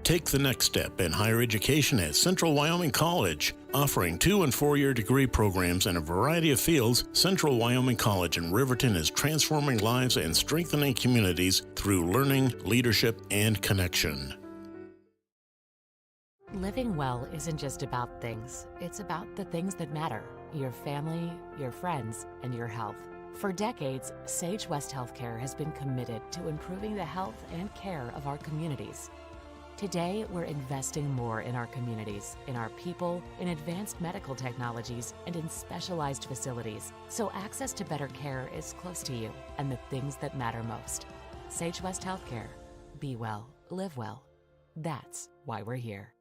Take the next step in higher education at Central Wyoming College. Offering 2- and 4-year degree programs in a variety of fields, Central Wyoming College in Riverton is transforming lives and strengthening communities through learning, leadership, and connection. Living well isn't just about things. It's about the things that matter: your family, your friends, and your health. For decades, Sage West Healthcare has been committed to improving the health and care of our communities. Today, we're investing more in our communities, in our people, in advanced medical technologies, and in specialized facilities, so access to better care is close to you and the things that matter most. Sage West Healthcare. Be well, live well. That's why we're here.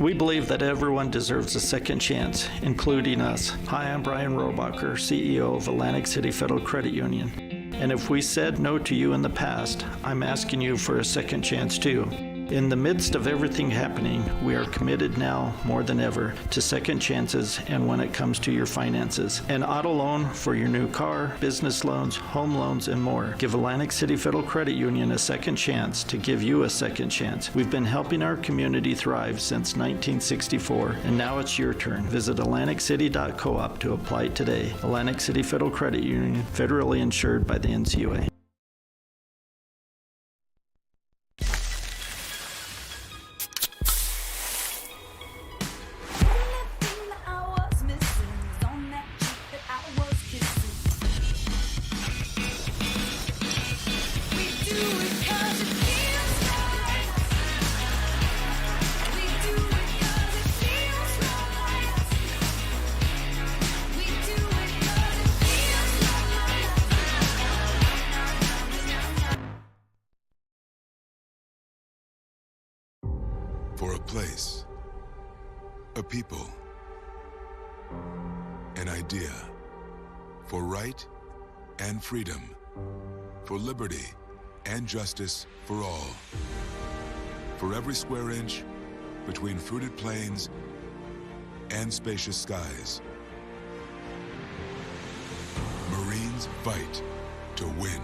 We believe that everyone deserves a second chance, including us. Hi, I'm Brian Robacher, CEO of Atlantic City Federal Credit Union. And if we said no to you in the past, I'm asking you for a second chance too. In the midst of everything happening, we are committed now more than ever to second chances and when it comes to your finances. An auto loan for your new car, business loans, home loans, and more. Give Atlantic City Federal Credit Union a second chance to give you a second chance. We've been helping our community thrive since 1964, and now it's your turn. Visit AtlanticCity.coop to apply today. Atlantic City Federal Credit Union, federally insured by the NCUA. For a place, a people, an idea, for right and freedom, for liberty and justice for all. For every square inch between fruited plains and spacious skies. Marines fight to win.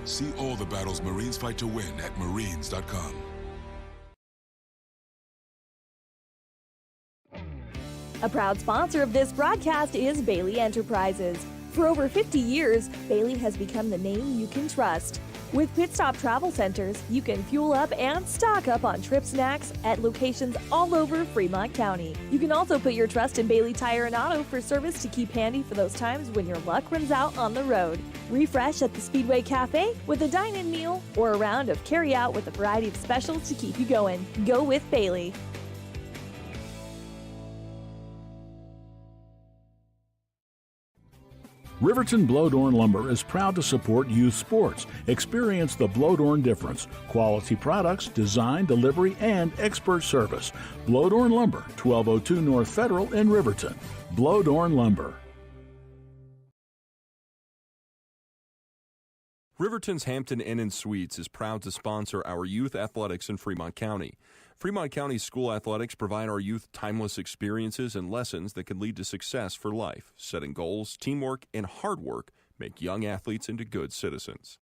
See all the battles Marines fight to win at marines.com. A proud sponsor of this broadcast is Bailey Enterprises. For over 50 years, Bailey has become the name you can trust. With Pit Stop Travel Centers, you can fuel up and stock up on trip snacks at locations all over Fremont County. You can also put your trust in Bailey Tire and Auto for service to keep handy for those times when your luck runs out on the road. Refresh at the Speedway Cafe with a dine-in meal or a round of carry-out with a variety of specials to keep you going. Go with Bailey. Riverton Blodorn Lumber is proud to support youth sports. Experience the Blodorn difference. Quality products, design, delivery, and expert service. Blodorn Lumber, 1202 North Federal in Riverton. Blodorn Lumber. Riverton's Hampton Inn & Suites is proud to sponsor our youth athletics in Fremont County. Fremont County School Athletics provide our youth timeless experiences and lessons that can lead to success for life. Setting goals, teamwork, and hard work make young athletes into good citizens.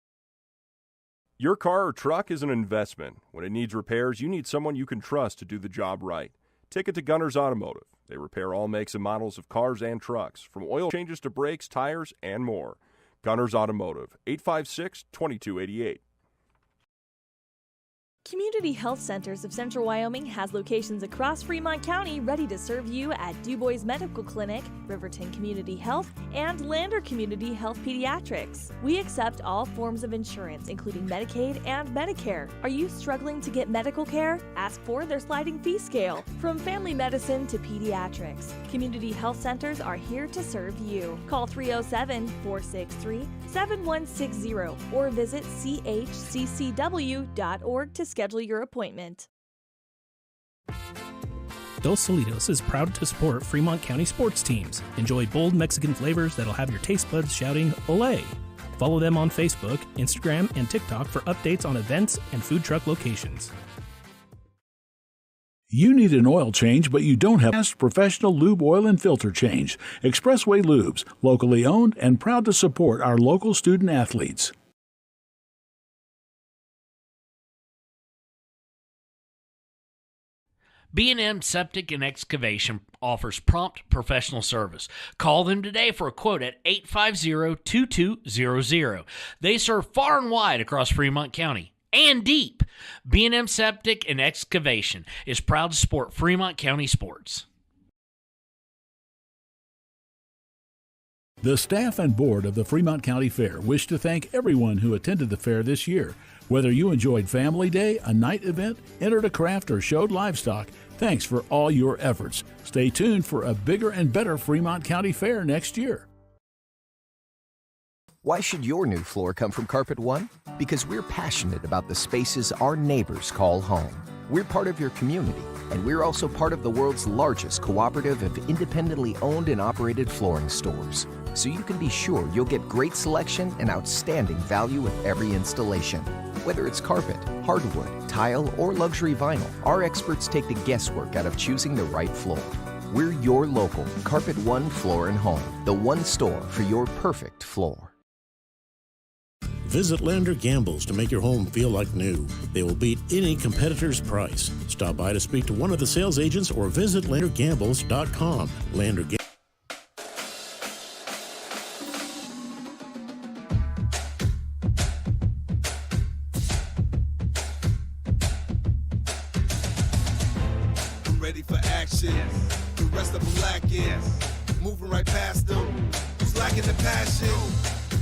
Your car or truck is an investment. When it needs repairs, you need someone you can trust to do the job right. Take it to Gunner's Automotive. They repair all makes and models of cars and trucks, from oil changes to brakes, tires, and more. Gunner's Automotive, 856-2288. Community Health Centers of Central Wyoming has locations across Fremont County ready to serve you at DuBois Medical Clinic, Riverton Community Health, and Lander Community Health Pediatrics. We accept all forms of insurance, including Medicaid and Medicare. Are you struggling to get medical care? Ask for their sliding fee scale. From family medicine to pediatrics, Community Health Centers are here to serve you. Call 307-463-7160 or visit chccw.org to schedule your appointment. Dos Solitos is proud to support Fremont County sports teams. Enjoy bold Mexican flavors that'll have your taste buds shouting "Olé!" Follow them on Facebook, Instagram, and TikTok for updates on events and food truck locations. You need an oil change, but you don't have fast professional lube oil and filter change. Expressway Lubes, locally owned and proud to support our local student athletes. B&M Septic and Excavation offers prompt professional service. Call them today for a quote at 850-2200. They serve far and wide across Fremont County and deep. B&M Septic and Excavation is proud to support Fremont County sports. The staff and board of the Fremont County Fair wish to thank everyone who attended the fair this year. Whether you enjoyed Family Day, a night event, entered a craft, or showed livestock, thanks for all your efforts. Stay tuned for a bigger and better Fremont County Fair next year. Why should your new floor come from Carpet One? Because we're passionate about the spaces our neighbors call home. We're part of your community, and we're also part of the world's largest cooperative of independently owned and operated flooring stores. So you can be sure you'll get great selection and outstanding value with every installation. Whether it's carpet, hardwood, tile, or luxury vinyl, our experts take the guesswork out of choosing the right floor. We're your local Carpet One Floor and Home, the one store for your perfect floor. Visit Lander Gambles to make your home feel like new. They will beat any competitor's price. Stop by to speak to one of the sales agents or visit LanderGambles.com. Lander Gambles. Ready for action. The rest of them lacking. Moving right past them. Who's lacking the passion?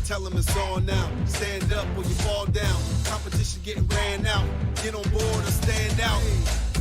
Tell them it's on now. Stand up when you fall down. Competition getting ran out. Get on board or stand out.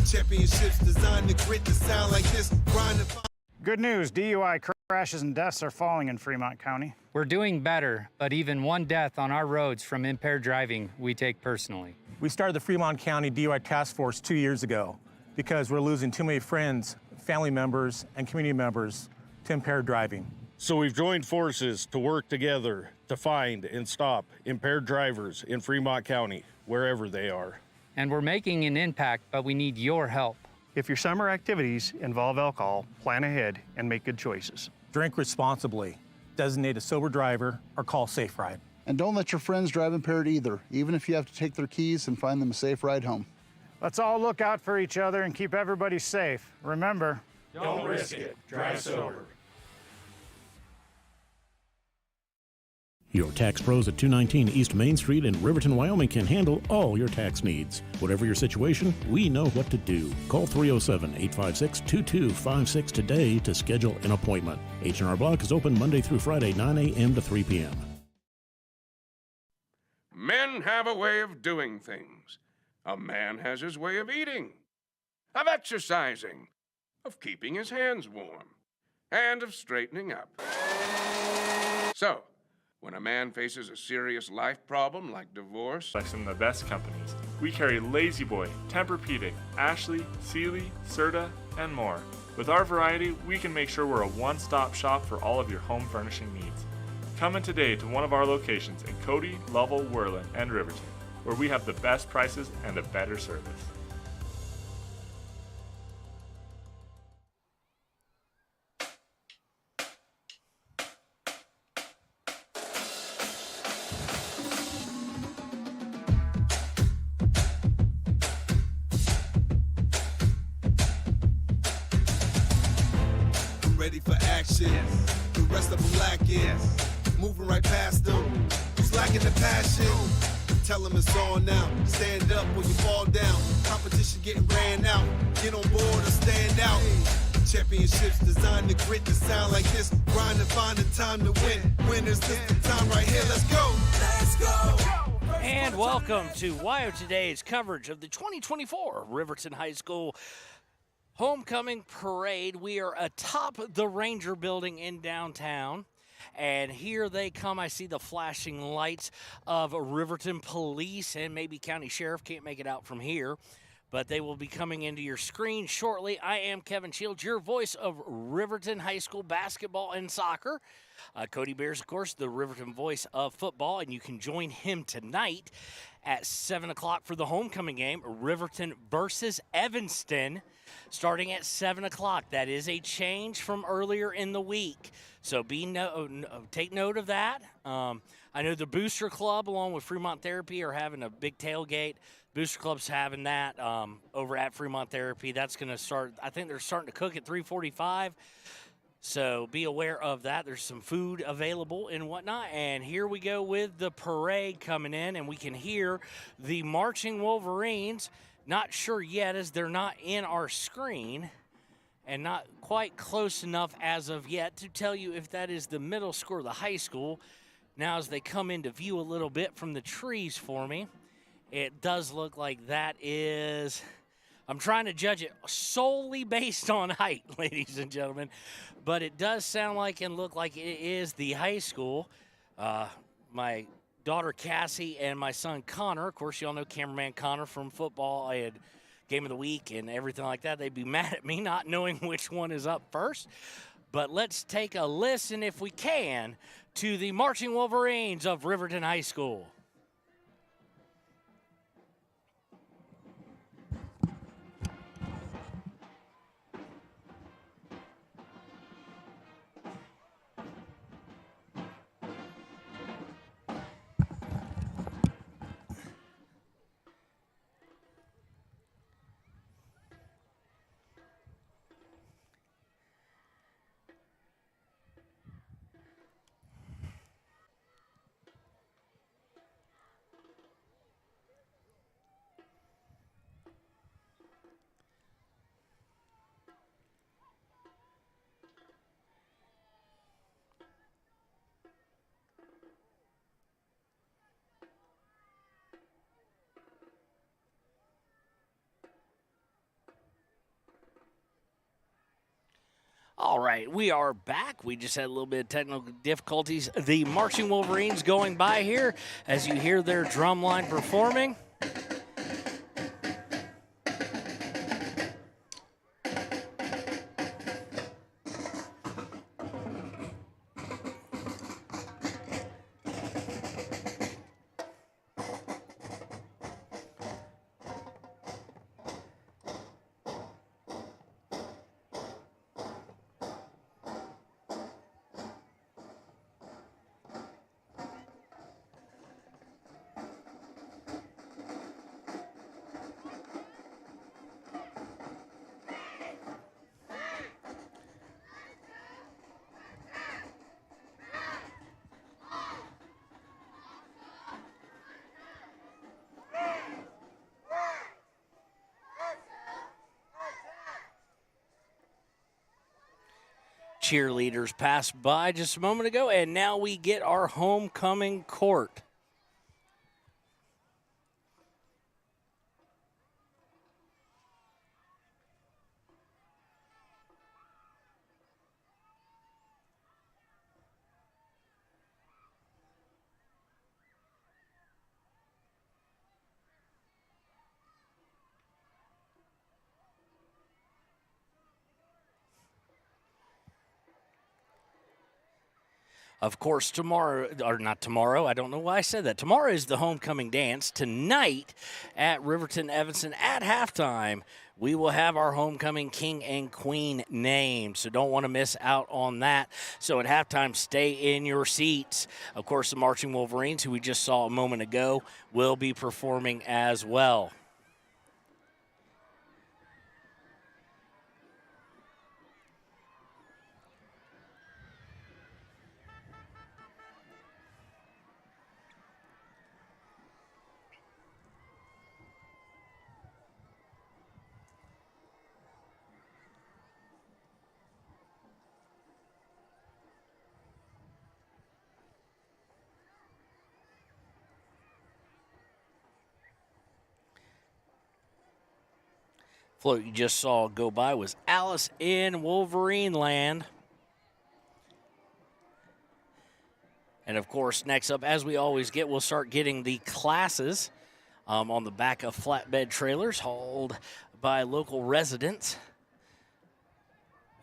Championships designed to grit to sound like this. Grind and find. Good news, DUI crashes and deaths are falling in Fremont County. We're doing better, but even one death on our roads from impaired driving, we take personally. We started the Fremont County DUI Task Force 2 years ago because we're losing too many friends, family members, and community members to impaired driving. So we've joined forces to work together to find and stop impaired drivers in Fremont County, wherever they are. And we're making an impact, but we need your help. If your summer activities involve alcohol, plan ahead and make good choices. Drink responsibly, designate a sober driver, or call Safe Ride. And don't let your friends drive impaired either, even if you have to take their keys and find them a safe ride home. Let's all look out for each other and keep everybody safe. Remember, don't risk it. Drive sober. Your tax pros at 219 East Main Street in Riverton, Wyoming can handle all your tax needs. Whatever your situation, we know what to do. Call 307-856-2256 today to schedule an appointment. H&R Block is open Monday through Friday, 9 a.m. to 3 p.m. Men have a way of doing things. A man has his way of eating, of exercising, of keeping his hands warm, and of straightening up. So, when a man faces a serious life problem like divorce, like some of the best companies, we carry Lazy Boy, Tempur-Pedic, Ashley, Sealy, Serta, and more. With our variety, we can make sure we're a one-stop shop for all of your home furnishing needs. Come in today to one of our locations in Cody, Lovell, Worland, and Riverton, where we have the best prices and a better service. Ready for action. The rest of them lacking. Moving right past them. Who's lacking the passion? Tell them it's on now. Stand up when you fall down. Competition getting ran out. Get on board or stand out. Championships designed to grit to sound like this. Grind and find the time to win. Winners, this the time right here. Let's go. Let's go. And welcome to WYO Today's coverage of the 2024 Riverton High School Homecoming Parade. We are atop the Ranger Building in downtown. And here they come. I see the flashing lights of Riverton Police and maybe County Sheriff. Can't make it out from here, but they will be coming into your screen shortly. I am Kevin Shields, your voice of Riverton High School basketball and soccer. Cody Bears, of course, the Riverton voice of football, and you can join him tonight at 7 o'clock for the homecoming game, Riverton versus Evanston, starting at 7 o'clock. That is a change from earlier in the week, so take note of that. I know the Booster Club, along with Fremont Therapy, are having a big tailgate. Booster Club's having that over at Fremont Therapy. That's going to start, I think they're starting to cook at 3:45. So be aware of that. There's some food available and whatnot. And here we go with the parade coming in, and we can hear the Marching Wolverines. Not sure yet, as they're not in our screen and not quite close enough as of yet to tell you if that is the middle school or the high school. Now, as they come into view a little bit from the trees for me, it does look like that is... I'm trying to judge it solely based on height, ladies and gentlemen, but it does sound like and look like it is the high school. My daughter Cassie and my son Connor, of course, you all know cameraman Connor from football and Game of the Week and everything like that. They'd be mad at me not knowing which one is up first. But let's take a listen, if we can, to the Marching Wolverines of Riverton High School. All right, we are back. We just had a little bit of technical difficulties. The Marching Wolverines going by here as you hear their drum line performing. Cheerleaders passed by just a moment ago, and now we get our homecoming court. Of course, tomorrow, or not tomorrow, I don't know why I said that. Tomorrow is the homecoming dance. Tonight at Riverton Evanston at halftime, we will have our homecoming king and queen named. So don't want to miss out on that. So at halftime, stay in your seats. Of course, the Marching Wolverines, who we just saw a moment ago, will be performing as well. Float you just saw go by was Alice in Wolverine Land. And, of course, next up, as we always get, we'll start getting the classes on the back of flatbed trailers hauled by local residents.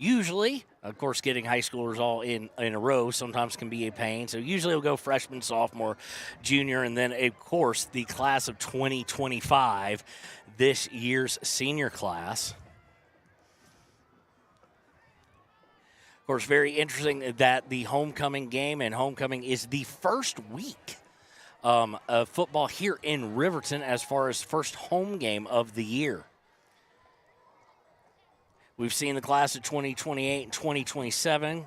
Usually, of course, getting high schoolers all in a row sometimes can be a pain. So usually we'll go freshman, sophomore, junior, and then, of course, the class of 2025, this year's senior class. Of course, very interesting that the homecoming game, and homecoming is the first week of football here in Riverton as far as first home game of the year. We've seen the class of 2028 and 2027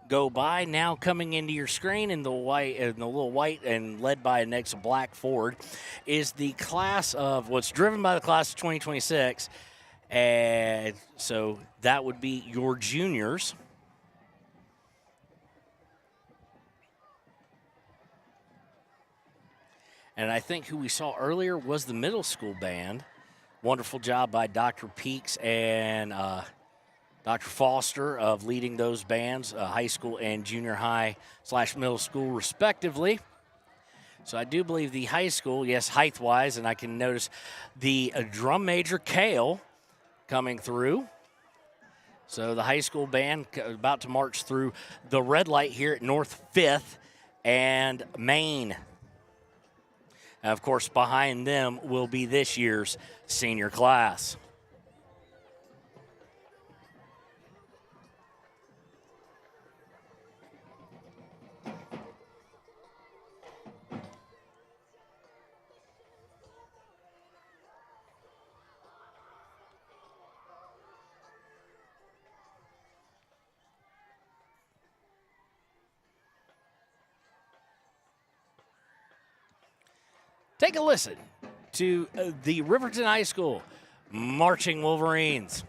go by. Now coming into your screen in the white, in the little white, and led by a next black Ford, is the class of what's driven by the class of 2026, and so that would be your juniors. And I think who we saw earlier was the middle school band. Wonderful job by Dr. Peaks and Dr. Foster of leading those bands, high school and junior high / middle school respectively. So I do believe the high school, yes, height-wise, and I can notice the drum major, Kale, coming through. So the high school band about to march through the red light here at North 5th and Main. And of course, behind them will be this year's senior class. Take a listen to the Riverton High School Marching Wolverines.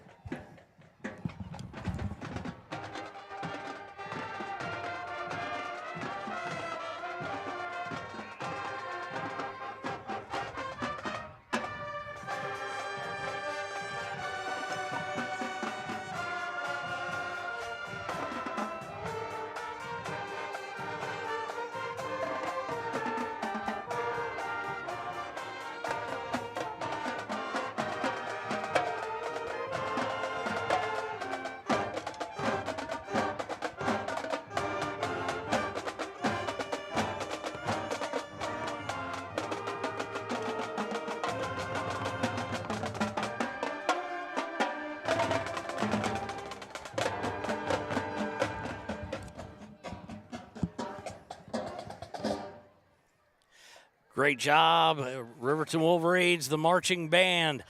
Great job, Riverton Wolverines, the marching band,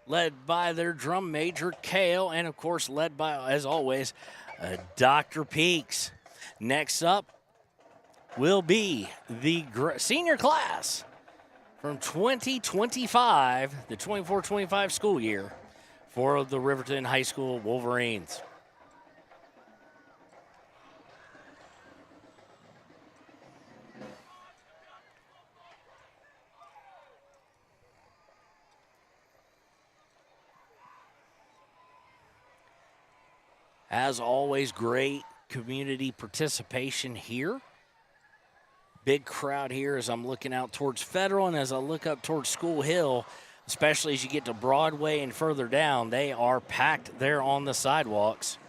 led by their drum major, Kale, and, of course, led by, as always, Dr. Peaks. Next up will be the senior class from 2025, the 24-25 school year, for the Riverton High School Wolverines. As always, great community participation here. Big crowd here as I'm looking out towards Federal, and as I look up towards School Hill, especially as you get to Broadway and further down, they are packed there on the sidewalks.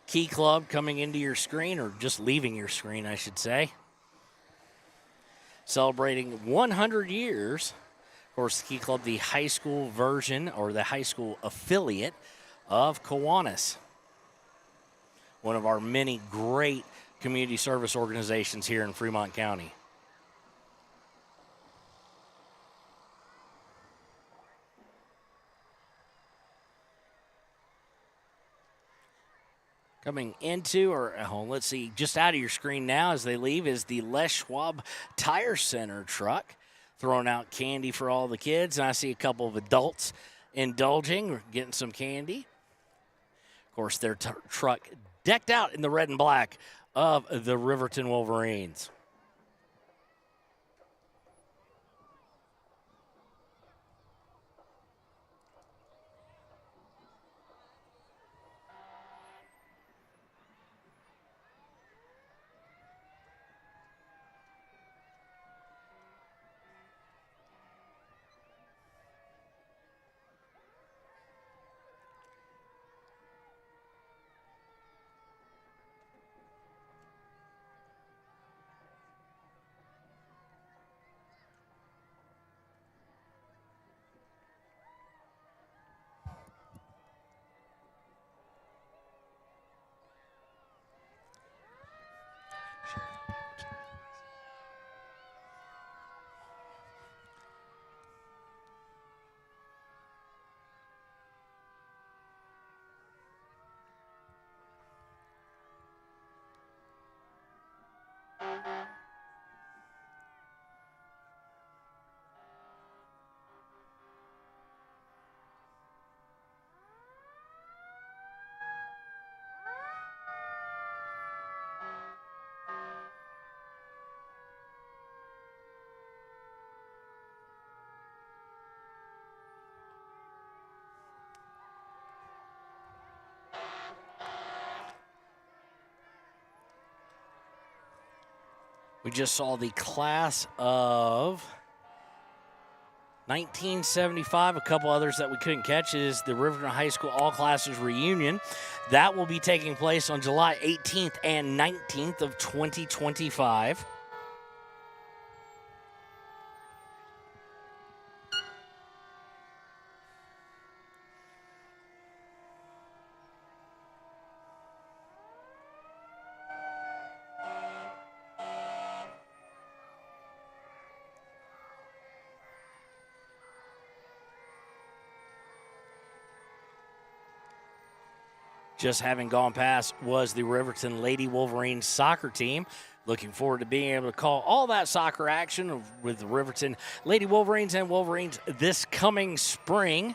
Key Club coming into your screen, or just leaving your screen, I should say. Celebrating 100 years. Of course, Key Club, the high school version or the high school affiliate of Kiwanis. One of our many great community service organizations here in Fremont County. Coming into, or let's see, just out of your screen now as they leave is the Les Schwab Tire Center truck. Throwing out candy for all the kids. And I see a couple of adults indulging, getting some candy. Of course, their truck decked out in the red and black of the Riverton Wolverines. We just saw the class of 1975. A couple others that we couldn't catch is the Riverton High School All Classes Reunion. That will be taking place on July 18th and 19th of 2025. Just having gone past was the Riverton Lady Wolverines soccer team. Looking forward to being able to call all that soccer action with the Riverton Lady Wolverines and Wolverines this coming spring.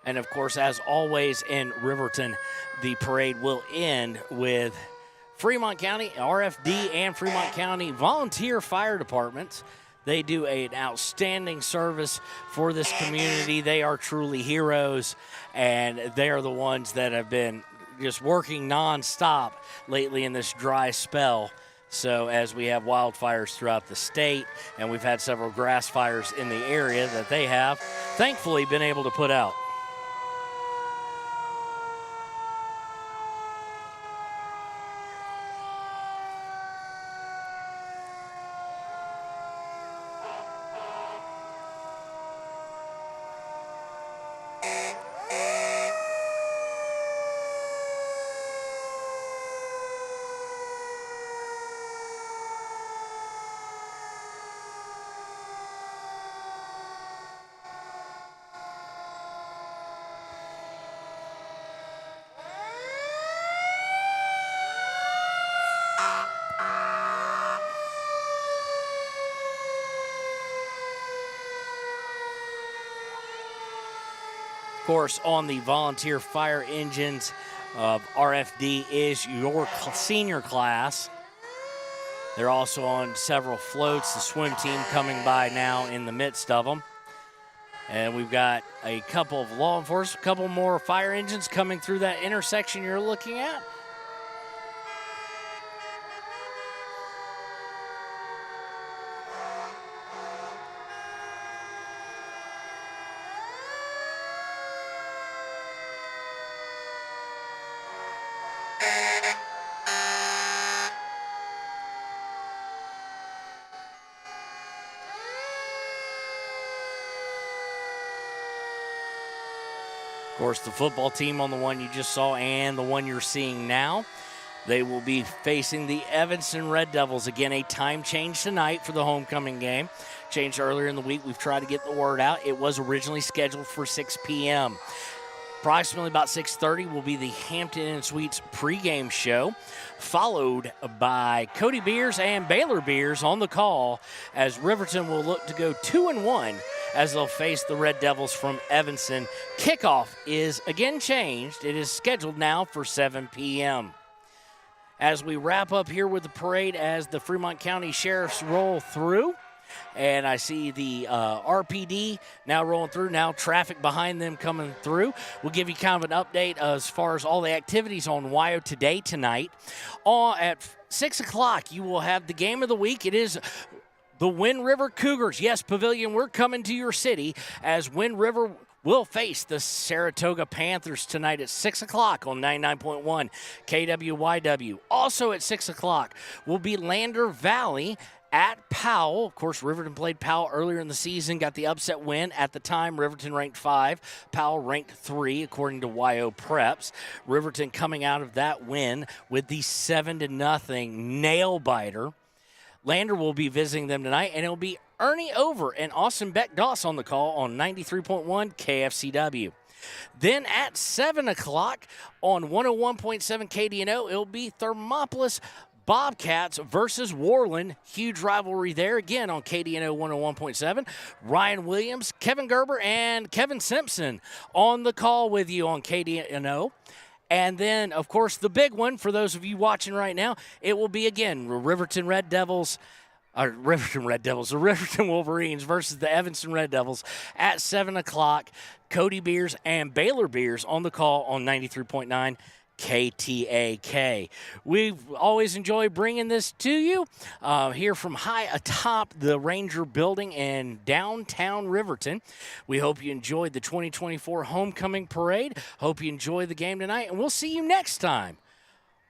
And, of course, as always in Riverton, the parade will end with Fremont County, RFD, and Fremont County volunteer fire departments. They do an outstanding service for this community. They are truly heroes, and they are the ones that have been just working nonstop lately in this dry spell. So as we have wildfires throughout the state, and we've had several grass fires in the area that they have thankfully been able to put out. Of course, on the volunteer fire engines of RFD is your senior class. They're also on several floats. The swim team coming by now in the midst of them. And we've got a couple of law enforcement, a couple more fire engines coming through that intersection you're looking at. Of course, the football team on the one you just saw and the one you're seeing now, they will be facing the Evanston Red Devils. Again, a time change tonight for the homecoming game. Changed earlier in the week. We've tried to get the word out. It was originally scheduled for 6 p.m. Approximately about 6:30 will be the Hampton Inn Suites pregame show, followed by Cody Beers and Baylor Beers on the call, as Riverton will look to go 2-1 as they'll face the Red Devils from Evanston. Kickoff is again changed. It is scheduled now for 7 p.m. As we wrap up here with the parade, as the Fremont County Sheriffs roll through, and I see the RPD now rolling through, now traffic behind them coming through. We'll give you kind of an update as far as all the activities on WYO Today tonight. At 6 o'clock, you will have the game of the week. It is the Wind River Cougars. Yes, Pavilion, we're coming to your city as Wind River will face the Saratoga Panthers tonight at 6 o'clock on 99.1 KWYW. Also at 6 o'clock will be Lander Valley at Powell. Of course, Riverton played Powell earlier in the season, got the upset win. At the time, Riverton ranked 5, Powell ranked 3, according to WYO Preps. Riverton coming out of that win with the 7-0 nail-biter. Lander will be visiting them tonight, and it'll be Ernie Over and Austin Beck-Doss on the call on 93.1 KFCW. Then at 7 o'clock on 101.7 KDNO, it'll be Thermopolis Bobcats versus Worland. Huge rivalry there, again on KDNO 101.7. Ryan Williams, Kevin Gerber, and Kevin Simpson on the call with you on KDNO. And then, of course, the big one for those of you watching right now, it will be, again, the Riverton Wolverines versus the Evanston Red Devils at 7 o'clock. Cody Beers and Baylor Beers on the call on 93.9 KTAK. We always enjoy bringing this to you here from high atop the Ranger building in downtown Riverton. We hope you enjoyed the 2024 Homecoming Parade. Hope you enjoy the game tonight, and we'll see you next time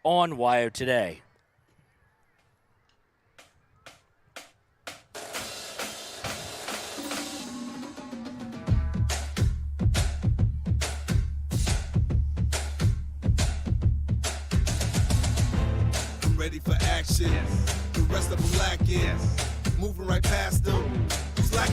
on WYO Today. Ready for action. The rest of them lacking. Moving right past them.